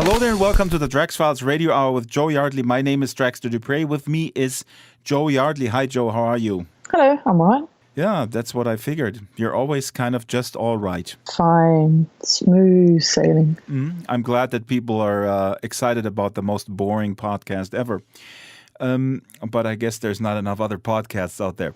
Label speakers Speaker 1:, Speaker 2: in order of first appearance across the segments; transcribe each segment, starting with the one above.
Speaker 1: Hello there and welcome to the Drax Files Radio Hour with Joe Yardley. My name is Drax de Dupre. With me is Joe Yardley. Hi, Joe. How are you?
Speaker 2: Hello, I'm all right.
Speaker 1: Yeah, that's what I figured. You're always kind of just all right.
Speaker 2: Fine. Smooth sailing.
Speaker 1: I'm glad that people are excited about the most boring podcast ever. But I guess there's not enough other podcasts out there.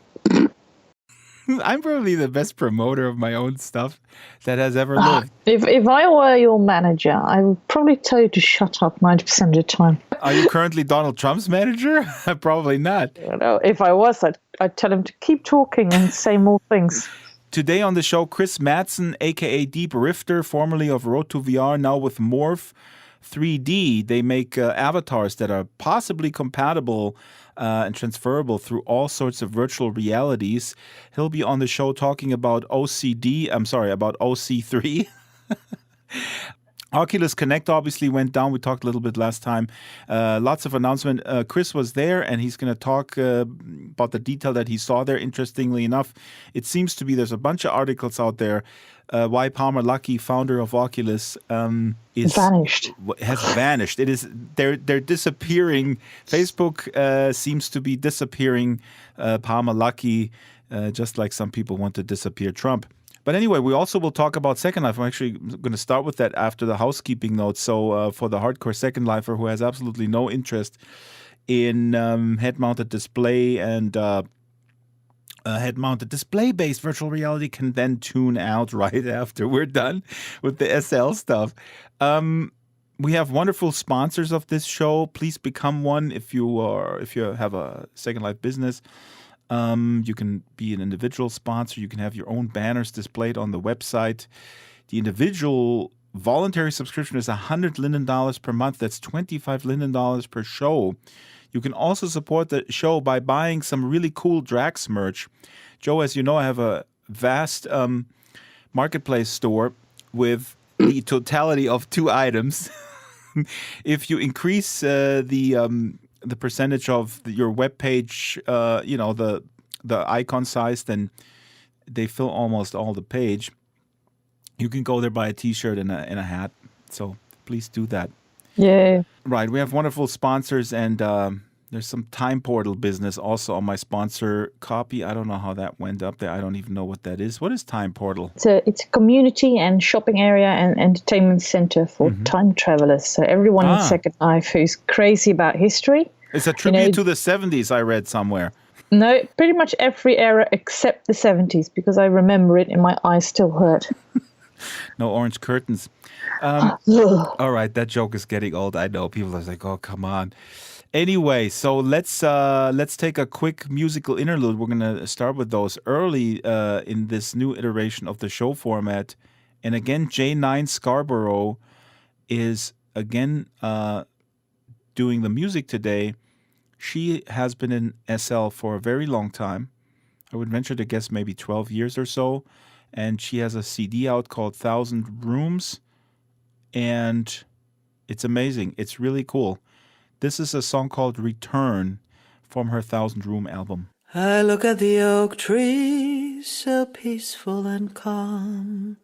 Speaker 1: I'm probably the best promoter of my own stuff that has ever lived.
Speaker 2: If I were your manager, I would probably tell you to shut up 90% of the time.
Speaker 1: Are you currently Donald Trump's manager? Probably not.
Speaker 2: If I was, I'd tell him to keep talking and say more things.
Speaker 1: Today on the show, Chris Madsen, a.k.a. Deep Rifter, formerly of Road to VR, now with Morph 3D. They make avatars that are possibly compatible and transferable through all sorts of virtual realities. He'll be on the show talking about about OC3. Oculus Connect obviously went down. We talked a little bit last time. Lots of announcement. Chris was there, and he's going to talk about the detail that he saw there. Interestingly enough, it seems to be there's a bunch of articles out there. Why Palmer Luckey, founder of Oculus, has vanished. It is they're disappearing. Facebook seems to be disappearing Palmer Luckey, just like some people want to disappear Trump. But anyway, we also will talk about Second Life. I'm actually going to start with that after the housekeeping notes. So for the hardcore Second Lifer who has absolutely no interest in head-mounted display and head-mounted display-based virtual reality can then tune out right after we're done with the SL stuff. We have wonderful sponsors of this show. Please become one if you have a Second Life business. You can be an individual sponsor. You can have your own banners displayed on the website. The individual voluntary subscription is $100 Linden per month. That's $25 Linden per show. You can also support the show by buying some really cool Drax merch. Joe, as you know, I have a vast marketplace store with the totality of 2 items. If you increase the percentage of your web page, the icon size, then they fill almost all the page. You can go there, buy a T-shirt and a hat. So please do that.
Speaker 2: Yeah.
Speaker 1: Right. We have wonderful sponsors, and there's some Time Portal business also on my sponsor copy. I don't know how that went up there. I don't even know what that is. What is Time Portal?
Speaker 2: It's a community and shopping area and entertainment center for time travelers. So everyone in Second Life who's crazy about history.
Speaker 1: It's a tribute to the 70s, I read somewhere.
Speaker 2: No, pretty much every era except the 70s, because I remember it and my eyes still hurt.
Speaker 1: No orange curtains. All right, that joke is getting old. I know. People are like, oh, come on. Anyway, so let's take a quick musical interlude. We're going to start with those early in this new iteration of the show format. And again, J9 Scarborough is again doing the music today. She has been in SL for a very long time. I would venture to guess maybe 12 years or so. And she has a CD out called 1,000 Rooms. And it's amazing. It's really cool. This is a song called Return from her 1,000 Room album.
Speaker 3: I look at the oak trees, so peaceful and calm,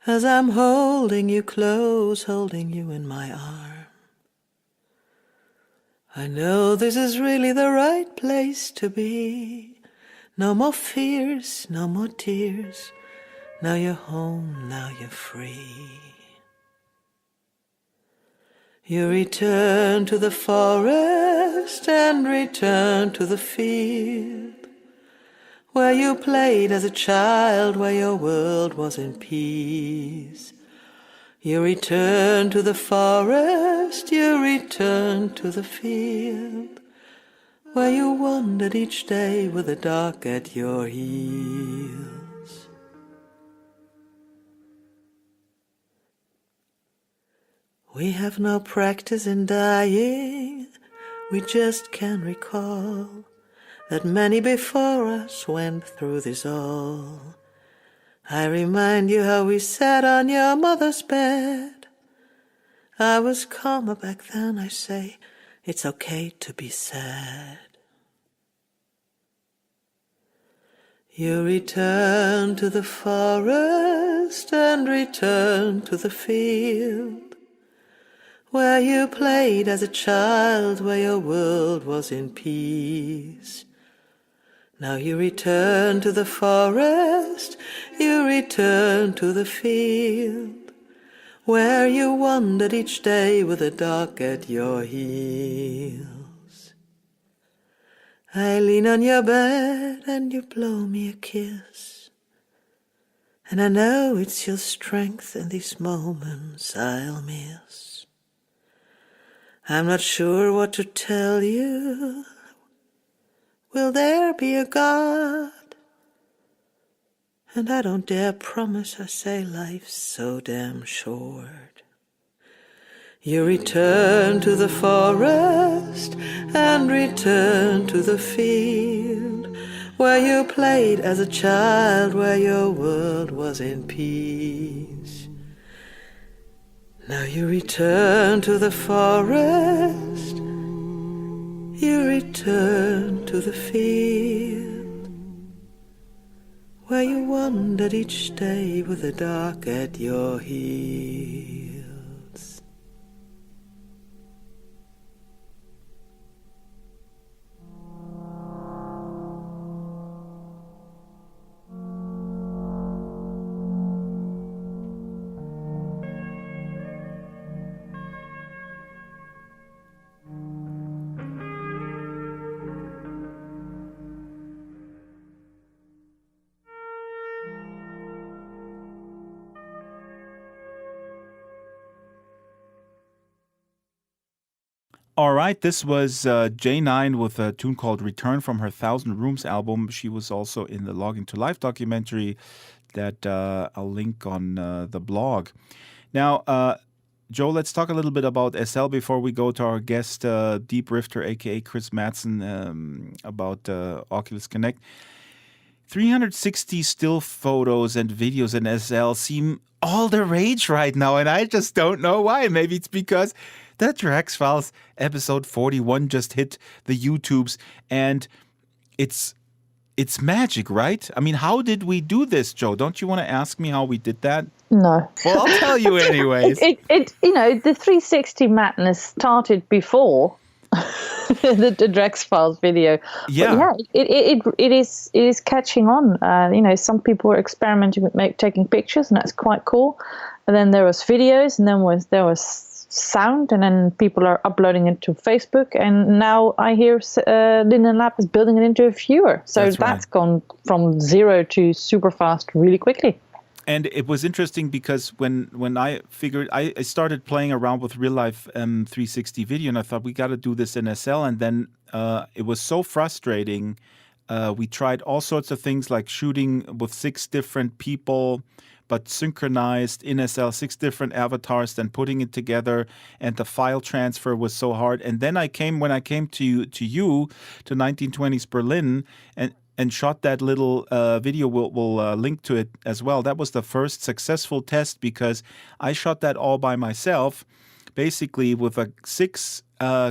Speaker 3: as I'm holding you close, holding you in my arm. I know this is really the right place to be. No more fears, no more tears. Now you're home, now you're free. You return to the forest and return to the field, where you played as a child, where your world was in peace. You return to the forest, you return to the field, where you wandered each day with the dark at your heels. We have no practice in dying, we just can recall that many before us went through this all. I remind you how we sat on your mother's bed. I was calmer back then, I say, it's okay to be sad. You return to the forest and return to the field, where you played as a child, where your world was in peace. Now you return to the forest, you return to the field, where you wandered each day with the dark at your heels. I lean on your bed and you blow me a kiss, and I know it's your strength in these moments I'll miss. I'm not sure what to tell you. Will there be a God? And I don't dare promise, I say life's so damn short. You return to the forest and return to the field, where you played as a child, where your world was in peace. Now you return to the forest, you return to the field, where you wandered each day with the dark at your heels.
Speaker 1: All right, this was J9 with a tune called Return from her Thousand Rooms album. She was also in the Logging to Life documentary that I'll link on the blog. Now, Joe, let's talk a little bit about SL before we go to our guest, Deep Rifter, a.k.a. Chris Mattson, about Oculus Connect. 360 still photos and videos in SL seem all the rage right now, and I just don't know why. Maybe it's because the Drax Files episode 41 just hit the YouTubes, and it's magic, right? I mean, how did we do this, Joe? Don't you want to ask me how we did that?
Speaker 2: No.
Speaker 1: Well, I'll tell you anyways.
Speaker 2: The 360 madness started before the Drax Files video.
Speaker 1: Yeah.
Speaker 2: But it is catching on. Some people were experimenting with taking pictures, and that's quite cool. And then there was videos, and then there was sound, and then people are uploading it to Facebook, and now I hear Linden Lab is building it into a viewer. So that's gone from zero to super fast really quickly.
Speaker 1: And it was interesting because when I figured, I started playing around with real life 360 video, and I thought we got to do this in SL, and then it was so frustrating. We tried all sorts of things like shooting with 6 different people, but synchronized in SL, 6 different avatars, then putting it together, and the file transfer was so hard. And then when I came to 1920s Berlin, and shot that little video, we'll link to it as well. That was the first successful test because I shot that all by myself, basically with a 6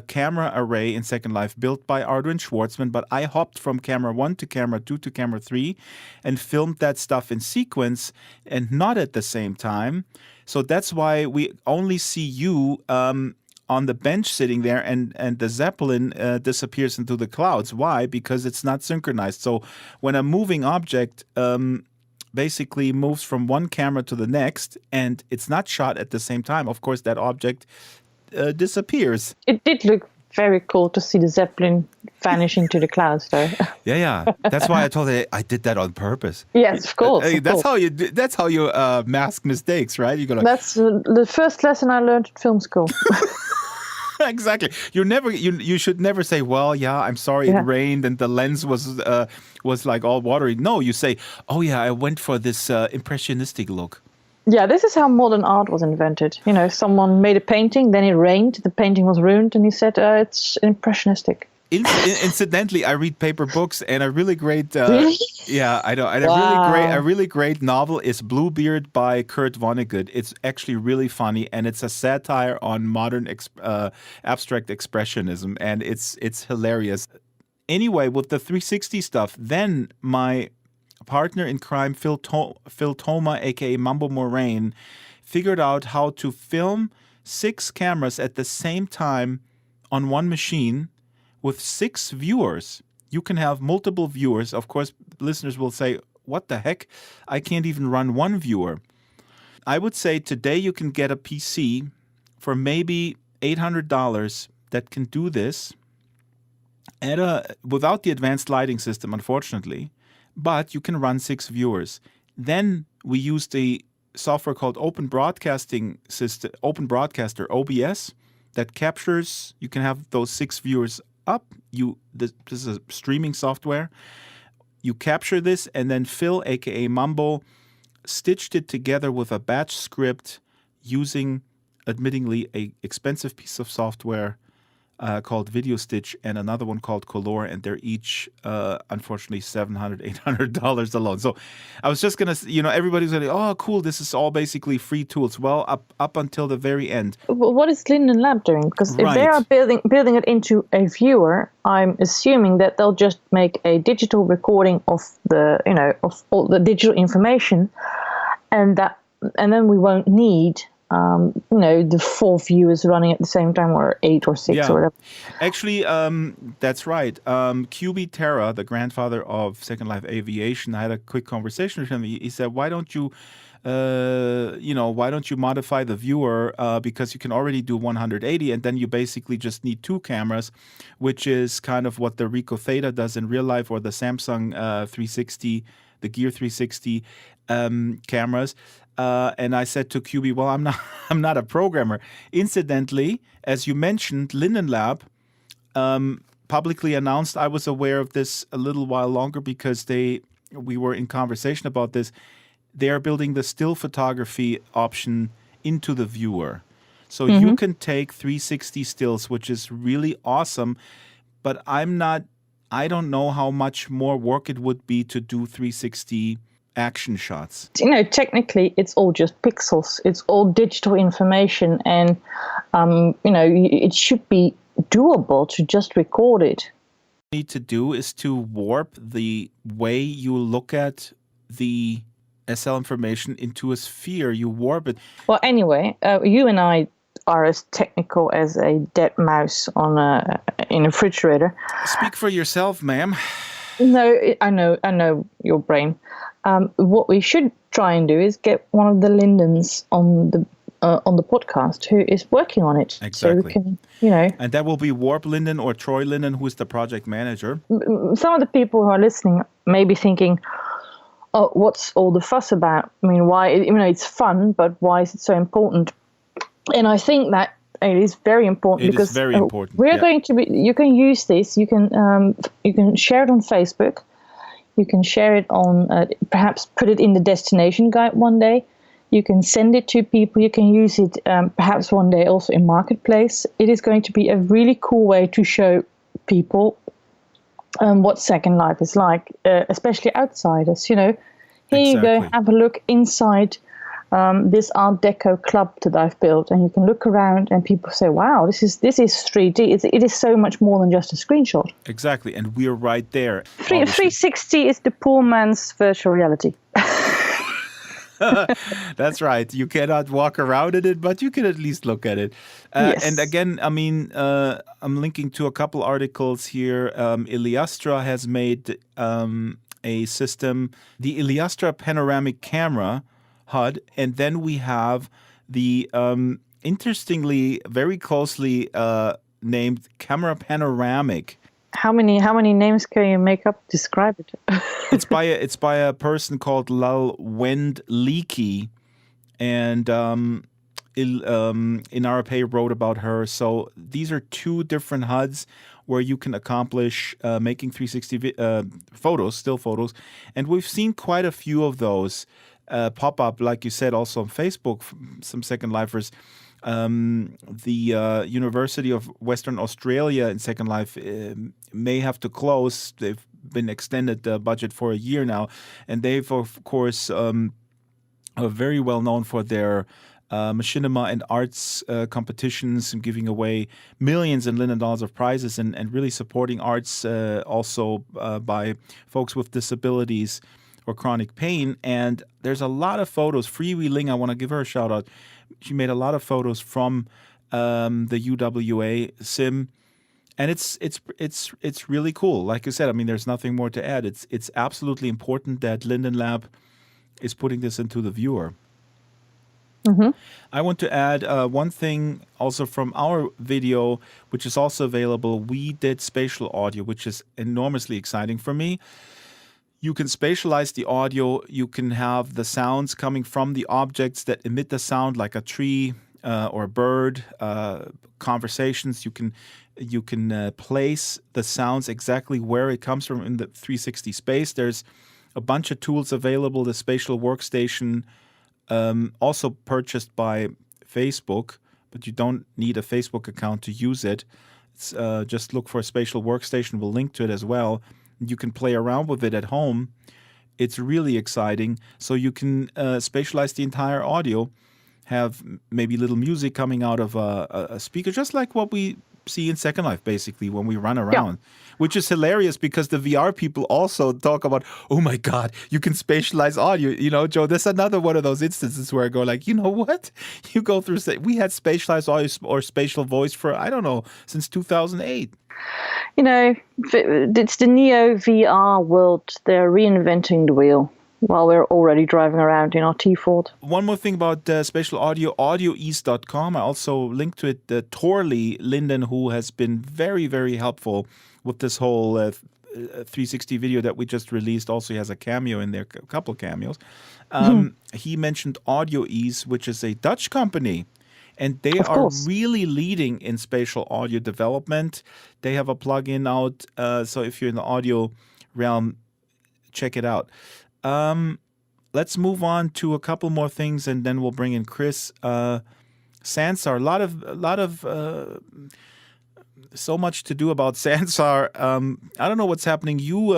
Speaker 1: camera array in Second Life built by Arduin Schwartzman, but I hopped from camera 1 to camera 2 to camera 3 and filmed that stuff in sequence and not at the same time. So that's why we only see you on the bench sitting there, and the Zeppelin disappears into the clouds. Why? Because it's not synchronized. So when a moving object basically moves from one camera to the next and it's not shot at the same time, of course that object disappears.
Speaker 2: It did look very cool to see the Zeppelin vanish into the clouds, though.
Speaker 1: Yeah. That's why I told her I did that on purpose.
Speaker 2: Yes, of course.
Speaker 1: That's how you mask mistakes, right? You go like,
Speaker 2: that's the first lesson I learned at film school.
Speaker 1: Exactly. You should never say, well, yeah, I'm sorry, it rained and the lens was like all watery. No, you say, oh yeah, I went for this impressionistic look.
Speaker 2: Yeah, this is how modern art was invented. Someone made a painting, then it rained, the painting was ruined, and he said it's impressionistic.
Speaker 1: Incidentally, I read paper books, and a really great,
Speaker 2: Really?
Speaker 1: Yeah, I know, and
Speaker 2: Wow.
Speaker 1: a really great novel is Bluebeard by Kurt Vonnegut. It's actually really funny, and it's a satire on modern abstract expressionism, and it's hilarious. Anyway, with the 360 stuff, then my partner in crime, Phil Toma, aka Mambo Moraine, figured out how to film 6 cameras at the same time on one machine with 6 viewers. You can have multiple viewers. Of course, listeners will say, what the heck? I can't even run one viewer. I would say today you can get a PC for maybe $800 that can do this without the advanced lighting system, unfortunately. But you can run 6 viewers. Then we used a software called Open Broadcasting System, Open Broadcaster (OBS), that captures. You can have those 6 viewers up. This is a streaming software. You capture this, and then Phil, aka Mambo, stitched it together with a batch script using, admittingly, a expensive piece of software called Video Stitch and another one called Color, and they're each, unfortunately, $700, $800 alone. So I was just going to, everybody's going to, oh, cool, this is all basically free tools. Well, up until the very end.
Speaker 2: What is Linden Lab doing? Because if they are building it into a viewer, I'm assuming that they'll just make a digital recording of the, of all the digital information, and then we won't need the 4 viewers running at the same time, or 8 or 6 or whatever.
Speaker 1: Actually, that's right. QB Terra, the grandfather of Second Life Aviation, I had a quick conversation with him. He said, why don't you modify the viewer, because you can already do 180, and then you basically just need 2 cameras, which is kind of what the Ricoh Theta does in real life, or the Samsung 360, the Gear 360 cameras. And I said to QB, well, I'm not a programmer. Incidentally, as you mentioned, Linden Lab publicly announced. I was aware of this a little while longer because we were in conversation about this. They are building the still photography option into the viewer. So you can take 360 stills, which is really awesome, but I don't know how much more work it would be to do 360 action shots.
Speaker 2: Technically, it's all just pixels. It's all digital information, and it should be doable to just record it.
Speaker 1: What you need to do is to warp the way you look at the SL information into a sphere. You warp it.
Speaker 2: Well, anyway, you and I are as technical as a dead mouse in a refrigerator.
Speaker 1: Speak for yourself, ma'am.
Speaker 2: No, I know your brain. What we should try and do is get one of the Lindens on the podcast who is working on it.
Speaker 1: Exactly.
Speaker 2: So we can,
Speaker 1: And that will be Warp Linden or Troy Linden, who is the project manager.
Speaker 2: Some of the people who are listening may be thinking, oh, what's all the fuss about? I mean, why? It's fun, but why is it so important? And I think that it is very important because
Speaker 1: it is very important.
Speaker 2: We're going to be. You can use this. You can share it on Facebook. You can share it on, perhaps put it in the destination guide one day. You can send it to people. You can use it perhaps one day also in Marketplace. It is going to be a really cool way to show people what Second Life is like, especially outsiders. Here you go, have a look inside this Art Deco club that I've built, and you can look around and people say, wow, this is 3D. It is so much more than just a screenshot.
Speaker 1: Exactly, and we're right there.
Speaker 2: 360 is the poor man's virtual reality.
Speaker 1: That's right. You cannot walk around in it, but you can at least look at it.
Speaker 2: Yes.
Speaker 1: And again, I'm linking to a couple articles here. Iliastra has made a system, the Iliastra panoramic camera HUD, and then we have the interestingly very closely named camera panoramic.
Speaker 2: How many names can you make up? Describe it.
Speaker 1: It's by a person called Lal Wend Leakey, and Inarape wrote about her. So these are 2 different HUDs where you can accomplish making 360 photos, still photos, and we've seen quite a few of those pop up, like you said, also on Facebook. Some Second Lifers. The University of Western Australia in Second Life may have to close. They've been extended the budget for a year now, and they've of course are very well known for their machinima and arts competitions and giving away millions in Linden dollars of prizes and really supporting arts also by folks with disabilities or chronic pain. And there's a lot of photos. Free Wee Ling, I want to give her a shout out. She made a lot of photos from the UWA sim. And it's really cool. Like I said, I mean, there's nothing more to add. It's absolutely important that Linden Lab is putting this into the viewer.
Speaker 2: Mm-hmm.
Speaker 1: I want to add one thing also from our video, which is also available. We did spatial audio, which is enormously exciting for me. You can spatialize the audio. You can have the sounds coming from the objects that emit the sound, like a tree or a bird, conversations. You can place the sounds exactly where it comes from in the 360 space. There's a bunch of tools available. The spatial workstation, also purchased by Facebook, but you don't need a Facebook account to use it. It's, just look for a spatial workstation. We'll link to it as well. You can play around with it at home. It's really exciting. So you can spatialize the entire audio, have maybe little music coming out of a speaker, just like what we see in Second Life, basically, when we run around, which is hilarious because the VR people also talk about, oh my God, you can spatialize audio. You know, Joe, there's another one of those instances where I go like, you know what? You go through, we had spatialized audio or spatial voice for, I don't know, since 2008.
Speaker 2: You know, it's the Neo VR world. They're reinventing the wheel while we're already driving around in our T-Ford.
Speaker 1: One more thing about spatial audio, audioease.com. I also linked to it Torley Linden, who has been very, very helpful with this whole 360 video that we just released. Also, he has a cameo in there, a couple of cameos. He mentioned AudioEase, which is a Dutch company. And they are really leading in spatial audio development. They have a plugin out. So if you're in the audio realm, check it out. Let's move on to a couple more things, and then we'll bring in Chris. Sansar, a lot of so much to do about Sansar. I don't know what's happening. You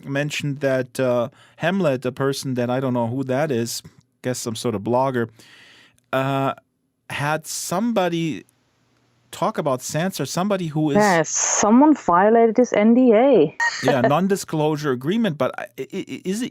Speaker 1: mentioned that Hamlet, a person that I don't know who that is, guess some sort of blogger, had somebody talk about Sansar, somebody who is...
Speaker 2: Yes, someone violated his NDA.
Speaker 1: Yeah, non-disclosure agreement. But is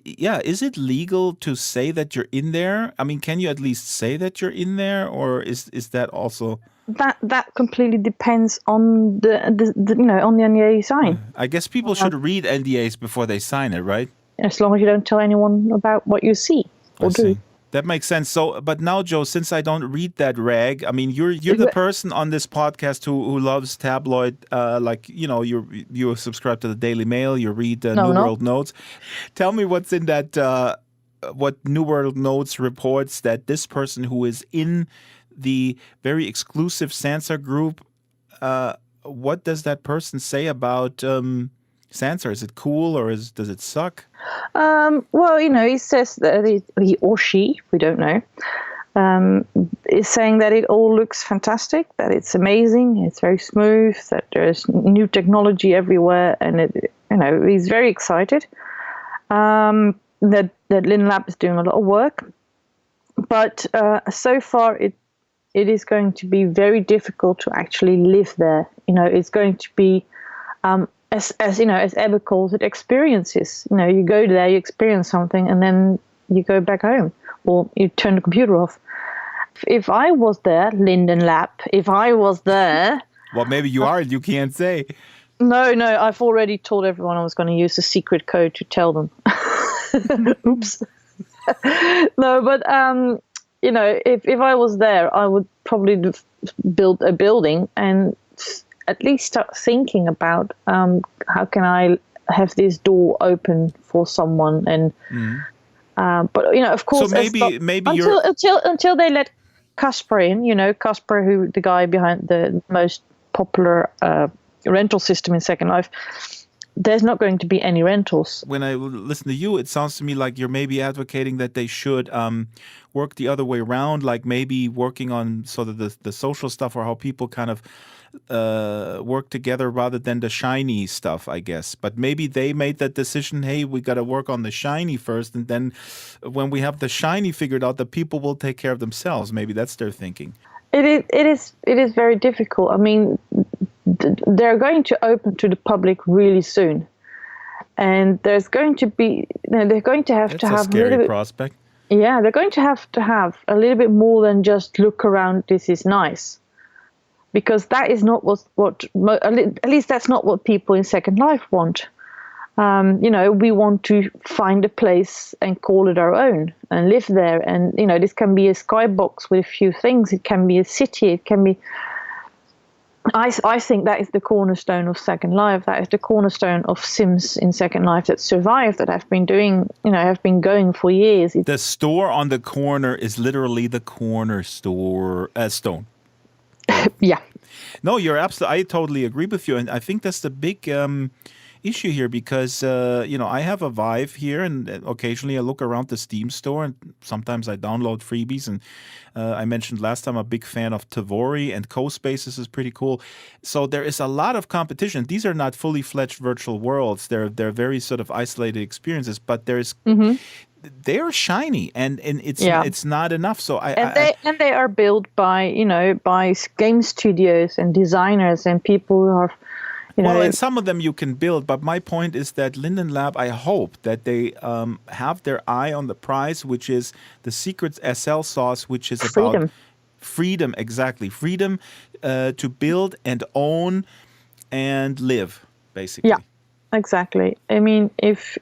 Speaker 1: it legal to say that you're in there? I mean, can you at least say that you're in there, or is that also...
Speaker 2: That completely depends on the on the NDA you sign.
Speaker 1: I guess people should read NDAs before they sign it, right?
Speaker 2: As long as you don't tell anyone about what you see or do.
Speaker 1: That makes sense. So, but now, Joe, since I don't read that rag, I mean, you're the person on this podcast who loves tabloid, like, you know, you subscribe to the Daily Mail, you read New World Notes. Tell me what's in that, what New World Notes reports that this person who is in the very exclusive Sansar group, what does that person say about Sansar? Is it cool or does it suck?
Speaker 2: Well, you know, he says that he or she, we don't know, is saying that it all looks fantastic, that it's amazing, it's very smooth, that there's new technology everywhere, and he's very excited. That Linden Lab is doing a lot of work, but so far it is going to be very difficult to actually live there. You know, it's going to be as you know, as Ebba calls it, experiences. You know, you go there, you experience something, and then you go back home, or you turn the computer off. If I was there, Linden Lab, if I was there...
Speaker 1: Well, maybe you are, you can't say.
Speaker 2: No, I've already told everyone I was going to use the secret code to tell them. Oops. No, but, you know, if I was there, I would probably build a building and at least start thinking about how can I have this door open for someone, and but you know, of course,
Speaker 1: so maybe
Speaker 2: until they let Casper in, you know, Casper, who the guy behind the most popular rental system in Second Life, there's not going to be any rentals.
Speaker 1: When I listen to you, it sounds to me like you're maybe advocating that they should work the other way around, like maybe working on sort of the social stuff, or how people kind of work together rather than the shiny stuff, I guess. But maybe they made that decision, hey, we got to work on the shiny first, and then when we have the shiny figured out, the people will take care of themselves. Maybe that's their thinking.
Speaker 2: It is very difficult. I mean, they're going to open to the public really soon. And there's going to be, they're going to have
Speaker 1: That's
Speaker 2: to
Speaker 1: a
Speaker 2: have a
Speaker 1: scary
Speaker 2: little bit.
Speaker 1: prospect.
Speaker 2: Yeah, they're going to have a little bit more than just look around. This is nice, because that is not at least that's not what people in Second Life want. We want to find a place and call it our own and live there. And this can be a skybox with a few things. It can be a city. It can be. I think that is the cornerstone of Second Life. That is the cornerstone of Sims in Second Life that survived, that have been doing, have been going for years.
Speaker 1: The store on the corner is literally the corner store stone.
Speaker 2: Yeah.
Speaker 1: No, you're absolutely. I totally agree with you, and I think that's the big issue here because I have a Vive here, and occasionally I look around the Steam store, and sometimes I download freebies. And I mentioned last time I'm a big fan of Tavori, and CoSpaces is pretty cool. So there is a lot of competition. These are not fully fledged virtual worlds. They're very sort of isolated experiences, but there's. They're shiny, and it's not enough. So
Speaker 2: they are built by by game studios and designers and people who are.
Speaker 1: Well, and some of them you can build, but my point is that Linden Lab, I hope that they have their eye on the prize, which is the secret SL sauce, which is about freedom, exactly. Freedom to build and own and live, basically.
Speaker 2: Yeah, exactly. I mean, if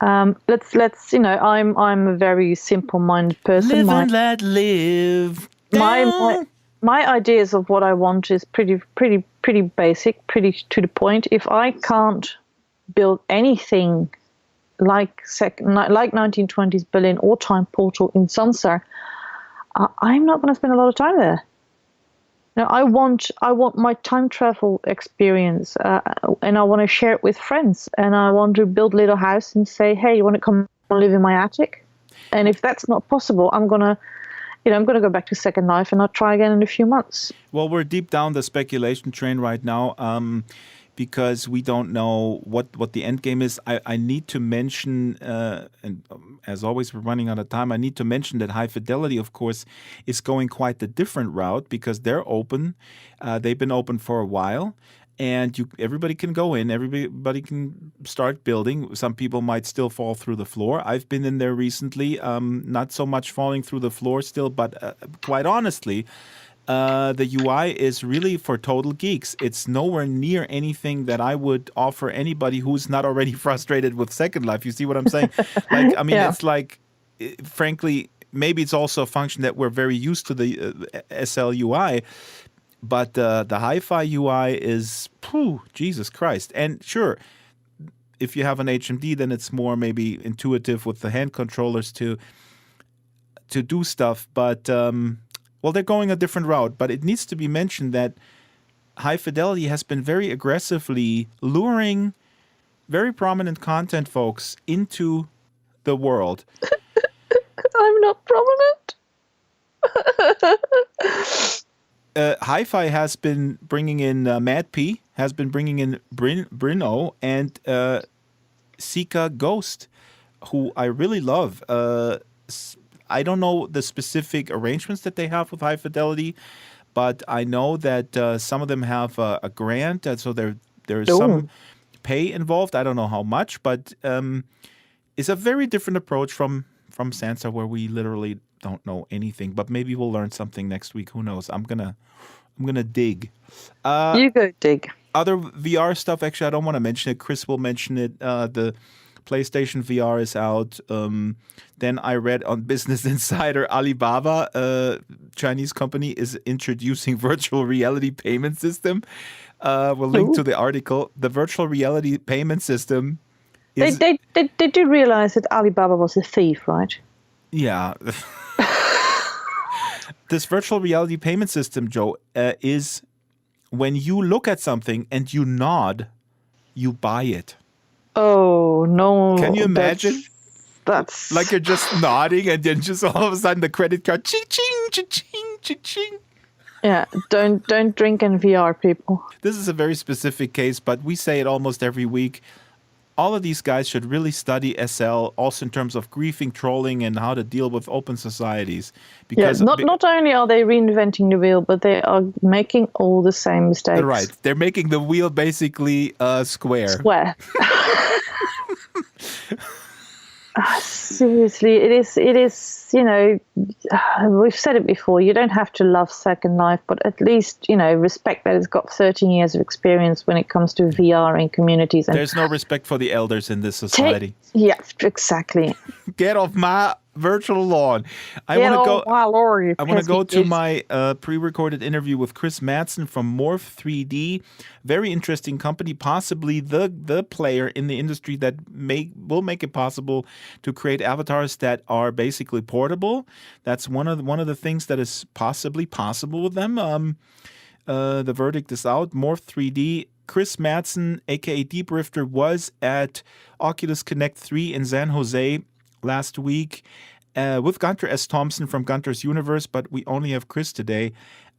Speaker 2: let's I'm a very simple-minded person.
Speaker 1: Live and let live.
Speaker 2: My ideas of what I want is pretty basic, pretty to the point. If I can't build anything like 1920s Berlin or Time Portal in Sansa, I'm not going to spend a lot of time there. I want my time travel experience, and I want to share it with friends. And I want to build a little house and say, "Hey, you want to come live in my attic?" And if that's not possible, I'm gonna go back to Second Life, and I'll try again in a few months.
Speaker 1: Well, we're deep down the speculation train right now because we don't know what the end game is. I need to mention, and as always, we're running out of time. I need to mention that High Fidelity, of course, is going quite the different route because they're open. They've been open for a while. And everybody can go in. Everybody can start building. Some people might still fall through the floor. I've been in there recently. Not so much falling through the floor still, but quite honestly, the UI is really for total geeks. It's nowhere near anything that I would offer anybody who's not already frustrated with Second Life. You see what I'm saying? It's like, frankly, maybe it's also a function that we're very used to the SL UI. But the hi-fi UI is, Jesus Christ. And sure, if you have an HMD, then it's more maybe intuitive with the hand controllers to do stuff. But, they're going a different route. But it needs to be mentioned that High Fidelity has been very aggressively luring very prominent content folks into the world.
Speaker 2: I'm not prominent.
Speaker 1: Hi-Fi has been bringing in Mad P, has been bringing in Brino, and Sika Ghost, who I really love. I don't know the specific arrangements that they have with High Fidelity, but I know that some of them have a grant, and so there's some pay involved. I don't know how much, but it's a very different approach from Sansa, where we literally don't know anything, but maybe we'll learn something next week. Who knows? I'm gonna dig.
Speaker 2: You go dig.
Speaker 1: Other VR stuff. Actually, I don't want to mention it. Chris will mention it. The PlayStation VR is out. Then I read on Business Insider, Alibaba, Chinese company, is introducing virtual reality payment system. We'll link to the article. The virtual reality payment system.
Speaker 2: They did realize that Alibaba was a thief, right?
Speaker 1: Yeah. This virtual reality payment system, Joe, is when you look at something and you nod, you buy it.
Speaker 2: Oh, no.
Speaker 1: Can you imagine?
Speaker 2: That's...
Speaker 1: Like you're just nodding and then just all of a sudden the credit card, ching, ching, ching, ching, ching.
Speaker 2: Yeah, don't drink in VR, people.
Speaker 1: This is a very specific case, but we say it almost every week. All of these guys should really study SL, also in terms of griefing, trolling, and how to deal with open societies. Because
Speaker 2: not only are they reinventing the wheel, but they are making all the same mistakes.
Speaker 1: Right. They're making the wheel basically square.
Speaker 2: Square. Seriously, it is, we've said it before, you don't have to love Second Life, but at least, respect that it's got 13 years of experience when it comes to VR in communities. And
Speaker 1: there's no respect for the elders in this society.
Speaker 2: Yeah, exactly.
Speaker 1: Get off my virtual lawn. I want to go to my pre-recorded interview with Chris Madsen from Morph 3D. Very interesting company, possibly the player in the industry that will make it possible to create avatars that are basically portable. That's one of the things that is possibly possible with them. The verdict is out. Morph 3D. Chris Madsen, aka Deep Rifter, was at Oculus Connect 3 in San Jose last week with Gunter S. Thompson from Gunter's Universe, but we only have Chris today.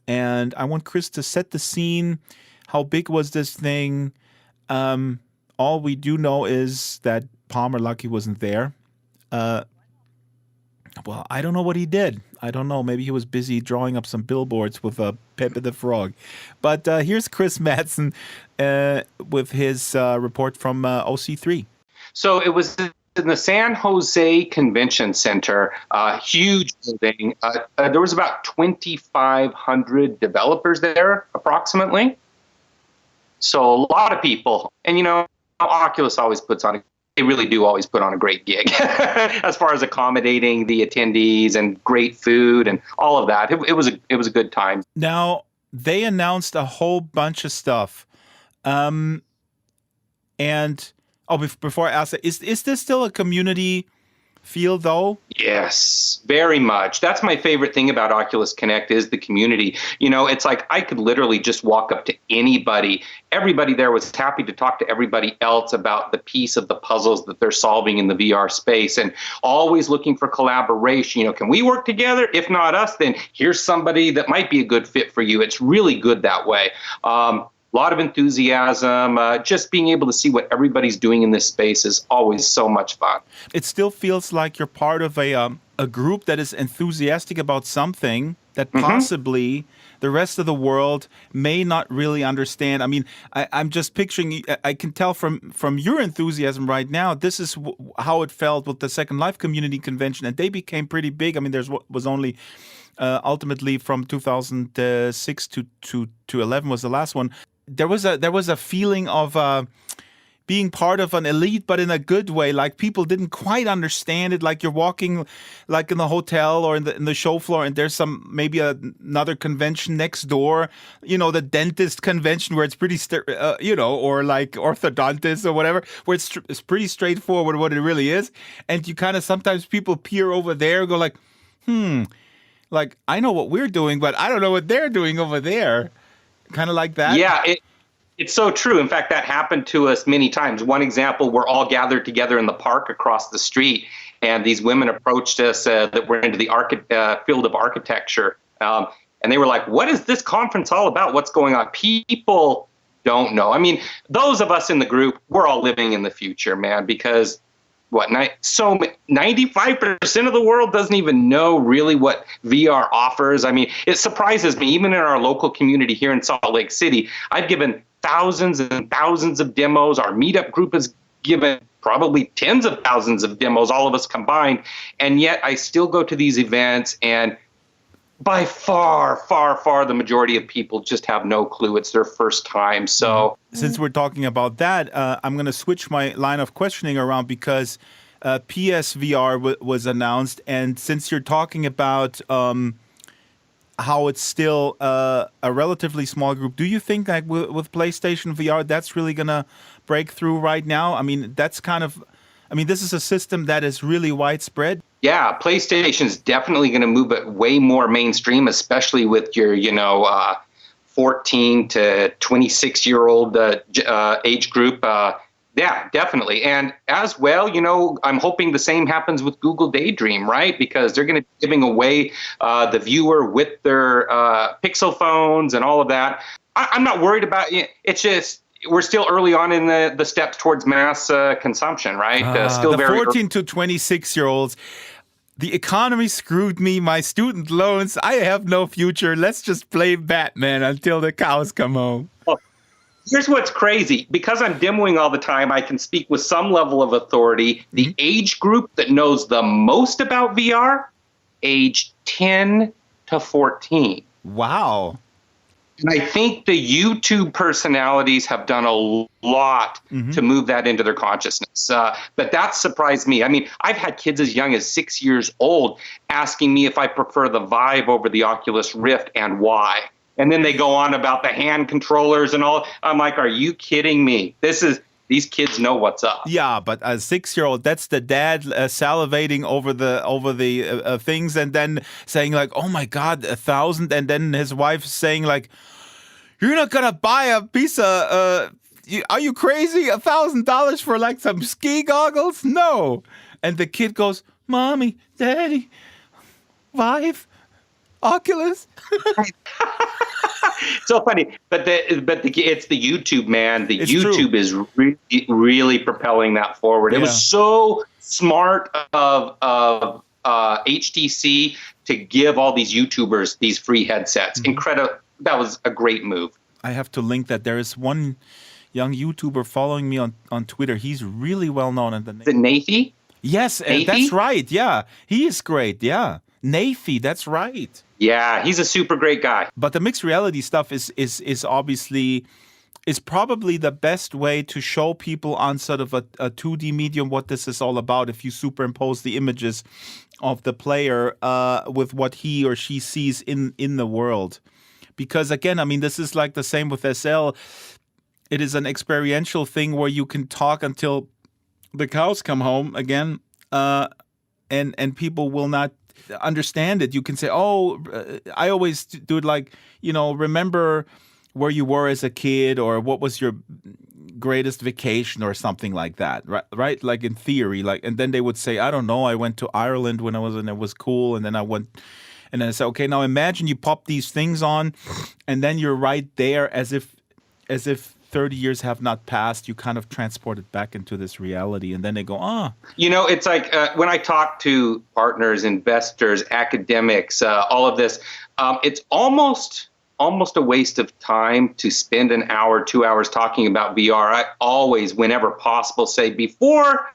Speaker 1: And I want Chris to set the scene. How big was this thing? All we do know is that Palmer Luckey wasn't there. Well, I don't know what he did. I don't know. Maybe he was busy drawing up some billboards with Pepe the Frog. But here's Chris Madsen with his report from OC3.
Speaker 4: So it was in the San Jose Convention Center, huge building. There was about 2,500 developers there, approximately. So a lot of people. And, Oculus always they really do always put on a great gig as far as accommodating the attendees and great food and all of that. It was a good time.
Speaker 1: Now, they announced a whole bunch of stuff. Before I ask that, is this still a community feel, though?
Speaker 4: Yes, very much. That's my favorite thing about Oculus Connect is the community. It's like I could literally just walk up to anybody. Everybody there was happy to talk to everybody else about the piece of the puzzles that they're solving in the VR space, and always looking for collaboration. Can we work together? If not us, then here's somebody that might be a good fit for you. It's really good that way. A lot of enthusiasm, just being able to see what everybody's doing in this space is always so much fun.
Speaker 1: It still feels like you're part of a group that is enthusiastic about something that possibly the rest of the world may not really understand. I mean, I'm just picturing, I can tell from your enthusiasm right now, this is how it felt with the Second Life Community Convention, and they became pretty big. I mean, there's what was only ultimately from 2006 to 11 was the last one. There was a feeling of being part of an elite, but in a good way. Like people didn't quite understand it. Like you're walking, like in the hotel or in the show floor, and there's maybe another convention next door. The dentist convention where it's pretty, or like orthodontist or whatever, where it's pretty straightforward what it really is. And you kind of sometimes people peer over there, and go like, like I know what we're doing, but I don't know what they're doing over there. Kind of like that?
Speaker 4: Yeah, it's so true. In fact, that happened to us many times. One example, we're all gathered together in the park across the street, and these women approached us that were into the field of architecture. And they were like, what is this conference all about? What's going on? People don't know. I mean, those of us in the group, we're all living in the future, man, because 95% of the world doesn't even know really what VR offers. I mean, it surprises me. Even in our local community here in Salt Lake City, I've given thousands and thousands of demos. Our meetup group has given probably tens of thousands of demos, all of us combined. And yet I still go to these events, and by far, far, far the majority of people just have no clue. It's their first time. So
Speaker 1: since we're talking about that, I'm going to switch my line of questioning around because PSVR was announced. And since you're talking about how it's still a relatively small group, do you think that with PlayStation VR, that's really going to break through right now? I mean, this is a system that is really widespread.
Speaker 4: Yeah, PlayStation's definitely going to move it way more mainstream, especially with your, 14 to 26-year-old age group. Yeah, definitely. And as well, I'm hoping the same happens with Google Daydream, right? Because they're going to be giving away the viewer with their Pixel phones and all of that. I'm not worried about it. It's just we're still early on in the steps towards mass consumption, right? Still
Speaker 1: the
Speaker 4: very
Speaker 1: 14 to 26-year-olds. The economy screwed me, my student loans. I have no future. Let's just play Batman until the cows come home.
Speaker 4: Here's what's crazy. Because I'm demoing all the time, I can speak with some level of authority. The age group that knows the most about VR, age 10 to 14.
Speaker 1: Wow.
Speaker 4: And I think the YouTube personalities have done a lot to move that into their consciousness. But that surprised me. I mean, I've had kids as young as 6 years old asking me if I prefer the Vive over the Oculus Rift and why. And then they go on about the hand controllers and all. I'm like, are you kidding me? These kids know what's up.
Speaker 1: Yeah, but a 6-year-old, that's the dad salivating over the things and then saying like, oh my God, 1,000. And then his wife saying like, you're not going to buy a piece of, are you crazy? $1,000 for like some ski goggles? No. And the kid goes, Mommy, Daddy, Vive, Oculus.
Speaker 4: So funny, but it's the YouTube, man. The
Speaker 1: It's
Speaker 4: YouTube
Speaker 1: true.
Speaker 4: is really propelling that forward. It
Speaker 1: Yeah.
Speaker 4: was so smart of HTC to give all these YouTubers these free headsets. Incredible. That was a great move.
Speaker 1: I have to link that. There is one young YouTuber following me on Twitter. He's really well known in the
Speaker 4: Is it Nathy?
Speaker 1: Yes,
Speaker 4: Nathy?
Speaker 1: that's right. Yeah, he is great. Yeah, Nathy, that's right.
Speaker 4: Yeah, he's a super great guy.
Speaker 1: But the mixed reality stuff is obviously is probably the best way to show people on sort of a 2D medium what this is all about. If you superimpose the images of the player with what he or she sees in the world, because again, I mean, this is like the same with SL. It is an experiential thing where you can talk until the cows come home again, and people will not understand it. You can say, oh, I always do it like, remember where you were as a kid or what was your greatest vacation or something like that, right? Like in theory, and then they would say, I don't know, I went to Ireland when it was cool, and then I say, okay, now imagine you pop these things on, and then you're right there as if 30 years have not passed. You kind of transport it back into this reality, and then they go,
Speaker 4: It's like when I talk to partners, investors, academics, all of this, it's almost a waste of time to spend an hour, 2 hours talking about VR. I always, whenever possible, say, before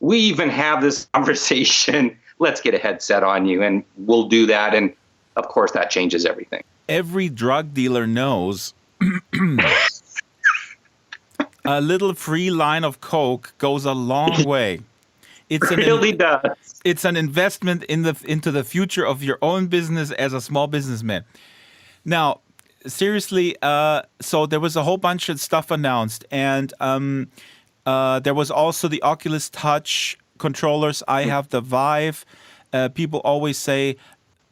Speaker 4: we even have this conversation, let's get a headset on you, and we'll do that. And of course, that changes everything.
Speaker 1: Every drug dealer knows a little free line of Coke goes a long way. It
Speaker 4: really does.
Speaker 1: It's an investment into the future of your own business as a small businessman. Now, seriously, so there was a whole bunch of stuff announced, and there was also the Oculus Touch controllers. I have the Vive. People always say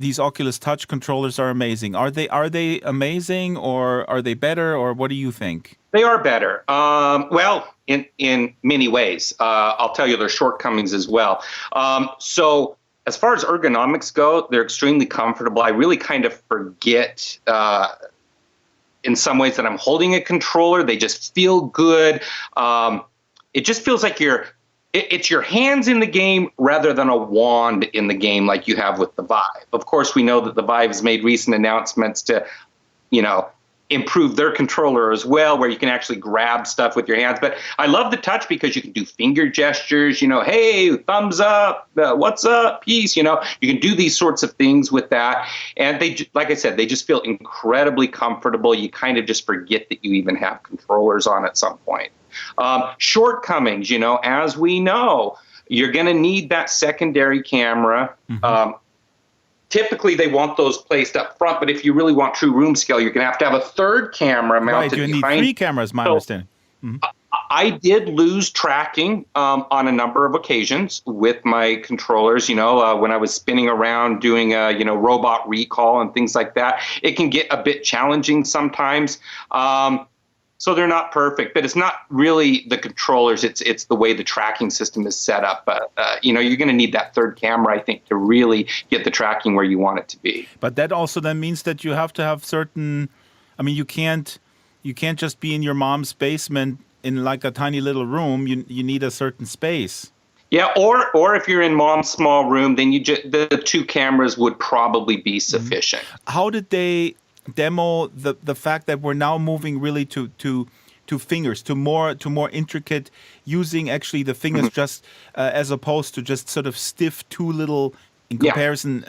Speaker 1: these Oculus Touch controllers are amazing. Are they amazing, or are they better, or what do you think?
Speaker 4: They are better. Well, in many ways. I'll tell you their shortcomings as well. So as far as ergonomics go, they're extremely comfortable. I really kind of forget in some ways that I'm holding a controller. They just feel good. It just feels like it's your hands in the game rather than a wand in the game like you have with the Vive. Of course, we know that the Vive has made recent announcements to, improve their controller as well, where you can actually grab stuff with your hands. But I love the Touch because you can do finger gestures, hey, thumbs up, what's up, peace, you can do these sorts of things with that. And they, like I said, they just feel incredibly comfortable. You kind of just forget that you even have controllers on at some point. Shortcomings, as we know, you're going to need that secondary camera. Typically, they want those placed up front, but if you really want true room scale, you're going to have a third camera mounted behind.
Speaker 1: Right, you need 3 cameras, my understanding.
Speaker 4: I did lose tracking on a number of occasions with my controllers. When I was spinning around doing robot recall and things like that, it can get a bit challenging sometimes. So they're not perfect, but it's not really the controllers. It's the way the tracking system is set up. You're going to need that third camera, I think, to really get the tracking where you want it to be.
Speaker 1: But that also then means that you have to have certain. I mean, you can't just be in your mom's basement in like a tiny little room. You need a certain space.
Speaker 4: Yeah, or if you're in mom's small room, then the 2 cameras would probably be sufficient.
Speaker 1: How did they demo the fact that we're now moving really to fingers, to more intricate, using actually the fingers just as opposed to just sort of stiff two little, in comparison,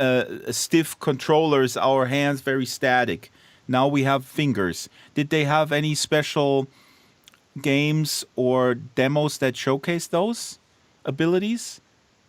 Speaker 1: stiff controllers, our hands very static. Now we have fingers. Did they have any special games or demos that showcase those abilities?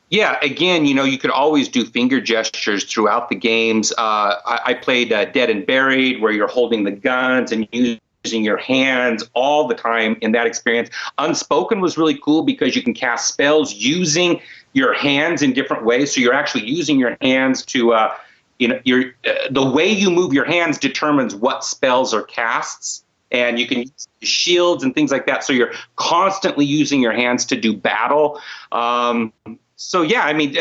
Speaker 4: Yeah, again, you could always do finger gestures throughout the games. I played Dead and Buried, where you're holding the guns and using your hands all the time in that experience. Unspoken was really cool because you can cast spells using your hands in different ways. So you're actually using your hands to, the way you move your hands determines what spells are casts. And you can use shields and things like that. So you're constantly using your hands to do battle. So, yeah, I mean,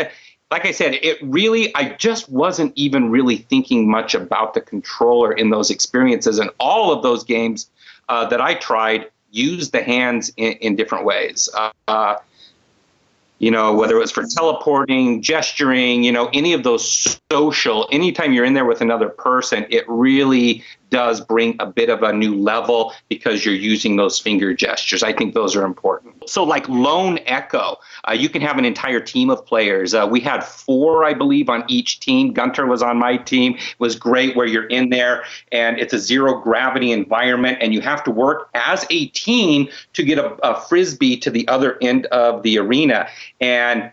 Speaker 4: like I said, I just wasn't even really thinking much about the controller in those experiences. And all of those games that I tried used the hands in different ways. Whether it was for teleporting, gesturing, any of those social, anytime you're in there with another person, it really does bring a bit of a new level because you're using those finger gestures. I think those are important. So like Lone Echo, you can have an entire team of players. We had 4, I believe, on each team. Gunter was on my team. It was great where you're in there and it's a zero gravity environment and you have to work as a team to get a frisbee to the other end of the arena. And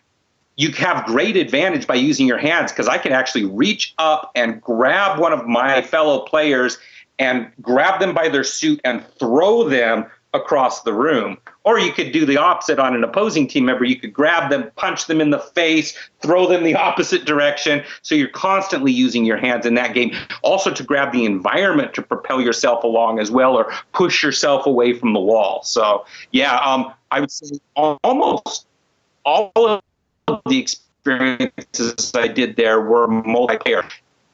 Speaker 4: you have great advantage by using your hands because I can actually reach up and grab one of my fellow players and grab them by their suit and throw them across the room. Or you could do the opposite on an opposing team member. You could grab them, punch them in the face, throw them the opposite direction. So you're constantly using your hands in that game. Also to grab the environment to propel yourself along as well or push yourself away from the wall. So, yeah, I would say almost all of the experiences I did there were multiplayer,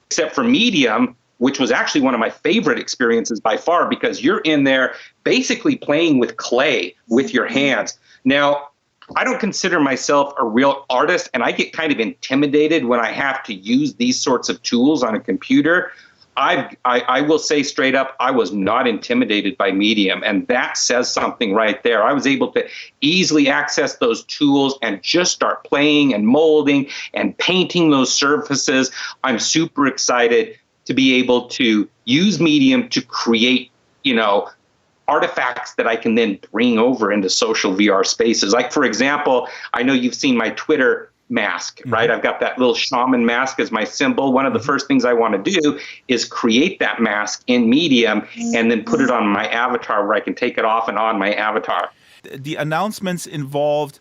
Speaker 4: except for Medium, which was actually one of my favorite experiences by far because you're in there basically playing with clay with your hands. Now, I don't consider myself a real artist, and I get kind of intimidated when I have to use these sorts of tools on a computer. I will say straight up, I was not intimidated by Medium, and that says something right there. I was able to easily access those tools and just start playing and molding and painting those surfaces. I'm super excited to be able to use Medium to create, artifacts that I can then bring over into social VR spaces. Like, for example, I know you've seen my Twitter mask, right? I've got that little shaman mask as my symbol. One of the first things I want to do is create that mask in Medium and then put it on my avatar where I can take it off and on my avatar.
Speaker 1: The announcements involved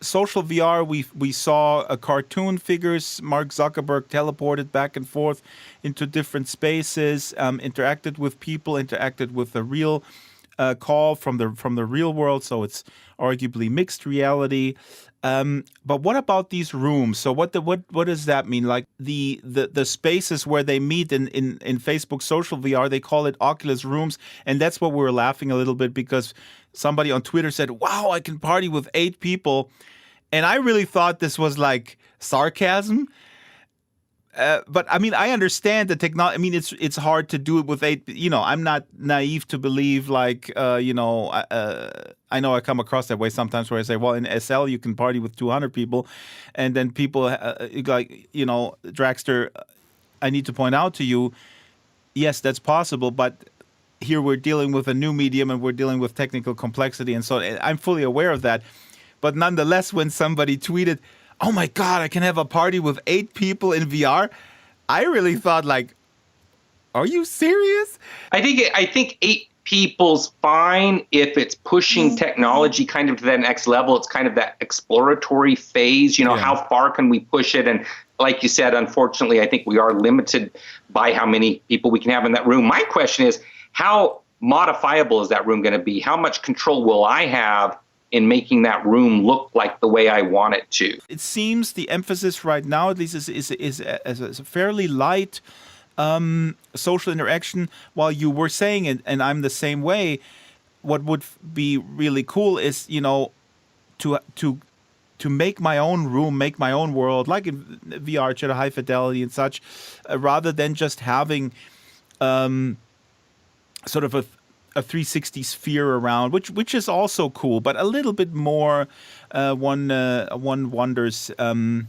Speaker 1: social VR. We saw cartoon figures. Mark Zuckerberg teleported back and forth into different spaces, interacted with people, interacted with the real call from the real world. So it's arguably mixed reality. But what about these rooms? So what does that mean? Like the spaces where they meet in Facebook social VR, they call it Oculus rooms, and that's what we were laughing a little bit because somebody on Twitter said, "Wow, I can party with 8 people," and I really thought this was like sarcasm. But I mean, I understand the technology. I mean, it's hard to do it with 8. I'm not naive to believe like I know I come across that way sometimes where I say, well, in SL you can party with 200 people, and then people Draxter. I need to point out to you, yes, that's possible, but here we're dealing with a new medium and we're dealing with technical complexity, and so I'm fully aware of that. But nonetheless, when somebody tweeted, "Oh my God, I can have a party with 8 people in VR," I really thought, like, are you serious?
Speaker 4: I think 8 people's fine if it's pushing technology kind of to that next level. It's kind of that exploratory phase. How far can we push it? And like you said, unfortunately, I think we are limited by how many people we can have in that room. My question is, how modifiable is that room going to be? How much control will I have in making that room look like the way I want it to?
Speaker 1: It seems the emphasis right now, at least, is a fairly light social interaction. While you were saying it, and I'm the same way, what would be really cool is, to make my own room, make my own world, like in VR, to high fidelity and such, rather than just having sort of a a 360 sphere around, which is also cool, but a little bit more. One wonders. One